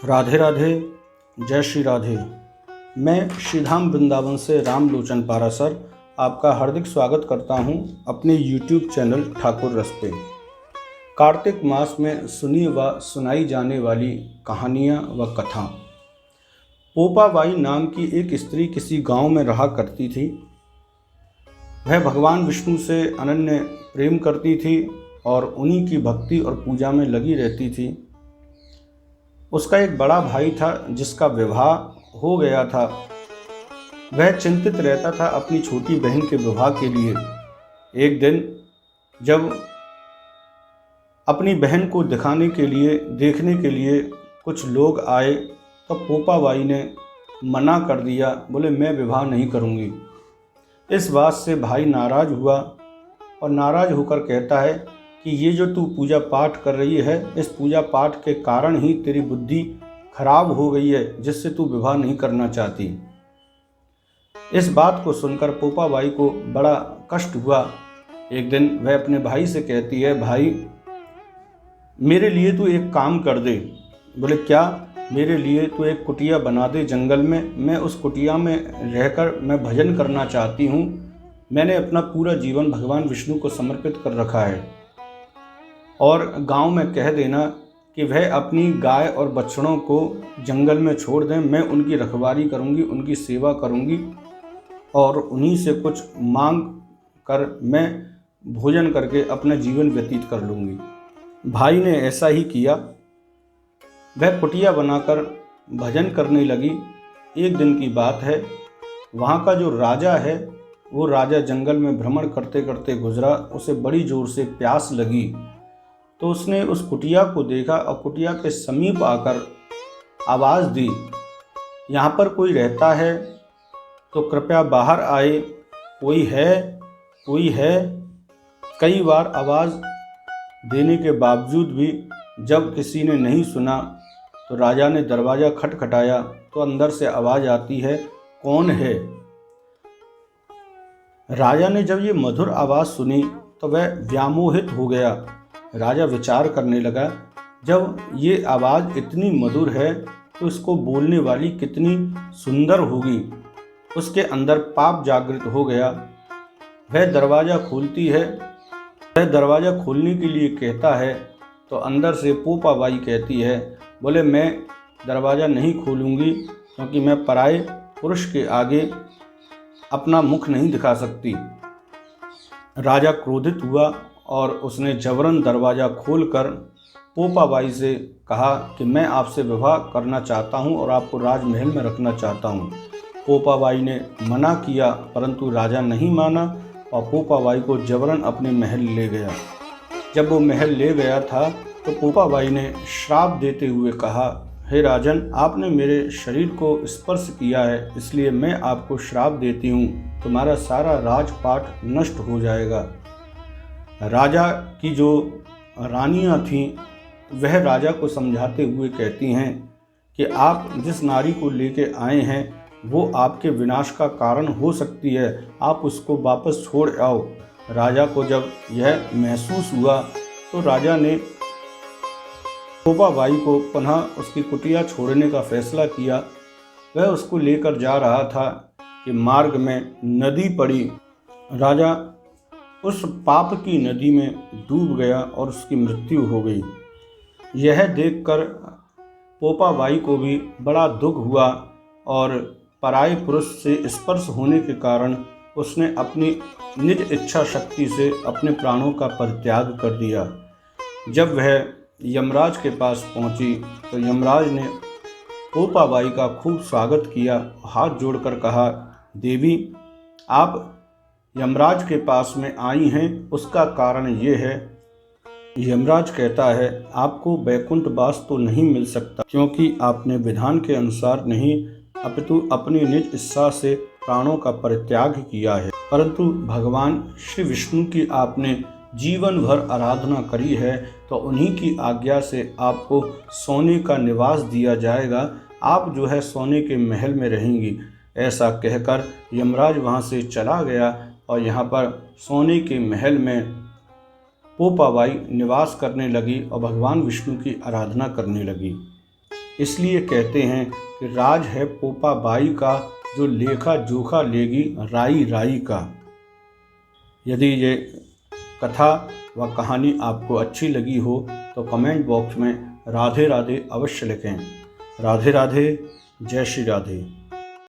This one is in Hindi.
राधे राधे। जय श्री राधे। मैं श्रीधाम वृंदावन से रामलोचन पारासर आपका हार्दिक स्वागत करता हूं अपने YouTube चैनल ठाकुर रस पे। कार्तिक मास में सुनी व सुनाई जाने वाली कहानियाँ व कथा। पोपाबाई नाम की एक स्त्री किसी गांव में रहा करती थी। वह भगवान विष्णु से अनन्य प्रेम करती थी और उन्हीं की भक्ति और पूजा में लगी रहती थी। उसका एक बड़ा भाई था जिसका विवाह हो गया था। वह चिंतित रहता था अपनी छोटी बहन के विवाह के लिए। एक दिन जब अपनी बहन को देखने के लिए कुछ लोग आए तो पोपाबाई ने मना कर दिया। बोले मैं विवाह नहीं करूँगी। इस बात से भाई नाराज़ हुआ और नाराज़ होकर कहता है कि ये जो तू पूजा पाठ कर रही है, इस पूजा पाठ के कारण ही तेरी बुद्धि खराब हो गई है, जिससे तू विवाह नहीं करना चाहती। इस बात को सुनकर पोपाबाई को बड़ा कष्ट हुआ। एक दिन वह अपने भाई से कहती है, भाई मेरे लिए तू एक काम कर दे। बोले क्या? मेरे लिए तू एक कुटिया बना दे जंगल में। मैं उस कुटिया में रहकर मैं भजन करना चाहती हूँ। मैंने अपना पूरा जीवन भगवान विष्णु को समर्पित कर रखा है। और गांव में कह देना कि वह अपनी गाय और बछड़ों को जंगल में छोड़ दें। मैं उनकी रखवाली करूंगी, उनकी सेवा करूंगी और उन्हीं से कुछ मांग कर मैं भोजन करके अपना जीवन व्यतीत कर लूँगी। भाई ने ऐसा ही किया। वह कुटिया बनाकर भजन करने लगी। एक दिन की बात है, वहाँ का जो राजा है वो राजा जंगल में भ्रमण करते करते गुजरा। उसे बड़ी ज़ोर से प्यास लगी तो उसने उस कुटिया को देखा और कुटिया के समीप आकर आवाज़ दी, यहाँ पर कोई रहता है तो कृपया बाहर आए। कोई है, कोई है। कई बार आवाज़ देने के बावजूद भी जब किसी ने नहीं सुना तो राजा ने दरवाज़ा खटखटाया तो अंदर से आवाज़ आती है, कौन है? राजा ने जब ये मधुर आवाज़ सुनी तो वह व्यामोहित हो गया। राजा विचार करने लगा, जब ये आवाज़ इतनी मधुर है तो इसको बोलने वाली कितनी सुंदर होगी। उसके अंदर पाप जागृत हो गया। वह दरवाज़ा खोलती है। वह दरवाज़ा खोलने के लिए कहता है तो अंदर से पोपाबाई कहती है, बोले मैं दरवाज़ा नहीं खोलूँगी क्योंकि मैं पराये पुरुष के आगे अपना मुख नहीं दिखा सकती। राजा क्रोधित हुआ और उसने जबरन दरवाज़ा खोलकर पोपाबाई से कहा कि मैं आपसे विवाह करना चाहता हूं और आपको राजमहल में रखना चाहता हूं। पोपाबाई ने मना किया परंतु राजा नहीं माना और पोपाबाई को जबरन अपने महल ले गया। जब वो महल ले गया था तो पोपाबाई ने श्राप देते हुए कहा, हे राजन, आपने मेरे शरीर को स्पर्श किया है, इसलिए मैं आपको श्राप देती हूँ। तुम्हारा सारा राजपाट नष्ट हो जाएगा। राजा की जो रानियां थीं वह राजा को समझाते हुए कहती हैं कि आप जिस नारी को लेके आए हैं वो आपके विनाश का कारण हो सकती है, आप उसको वापस छोड़ आओ। राजा को जब यह महसूस हुआ तो राजा ने पोपाबाई को पुनः उसकी कुटिया छोड़ने का फैसला किया। वह उसको लेकर जा रहा था कि मार्ग में नदी पड़ी। राजा उस पाप की नदी में डूब गया और उसकी मृत्यु हो गई। यह देखकर पोपाबाई को भी बड़ा दुख हुआ और पराये पुरुष से स्पर्श होने के कारण उसने अपनी निज इच्छा शक्ति से अपने प्राणों का परित्याग कर दिया। जब वह यमराज के पास पहुंची तो यमराज ने पोपाबाई का खूब स्वागत किया। हाथ जोड़कर कहा, देवी आप यमराज के पास में आई हैं, उसका कारण ये है। यमराज कहता है, आपको वैकुंठ वास तो नहीं मिल सकता क्योंकि आपने विधान के अनुसार नहीं अपितु अपनी निज इच्छा से प्राणों का परित्याग किया है। परंतु भगवान श्री विष्णु की आपने जीवन भर आराधना करी है तो उन्हीं की आज्ञा से आपको सोने का निवास दिया जाएगा। आप जो है सोने के महल में रहेंगी। ऐसा कहकर यमराज वहाँ से चला गया और यहाँ पर सोने के महल में पोपाबाई निवास करने लगी और भगवान विष्णु की आराधना करने लगी। इसलिए कहते हैं कि राज है पोपा बाई का, जो लेखा जोखा लेगी राई राई का। यदि ये कथा व कहानी आपको अच्छी लगी हो तो कमेंट बॉक्स में राधे राधे अवश्य लिखें। राधे राधे, जय श्री राधे।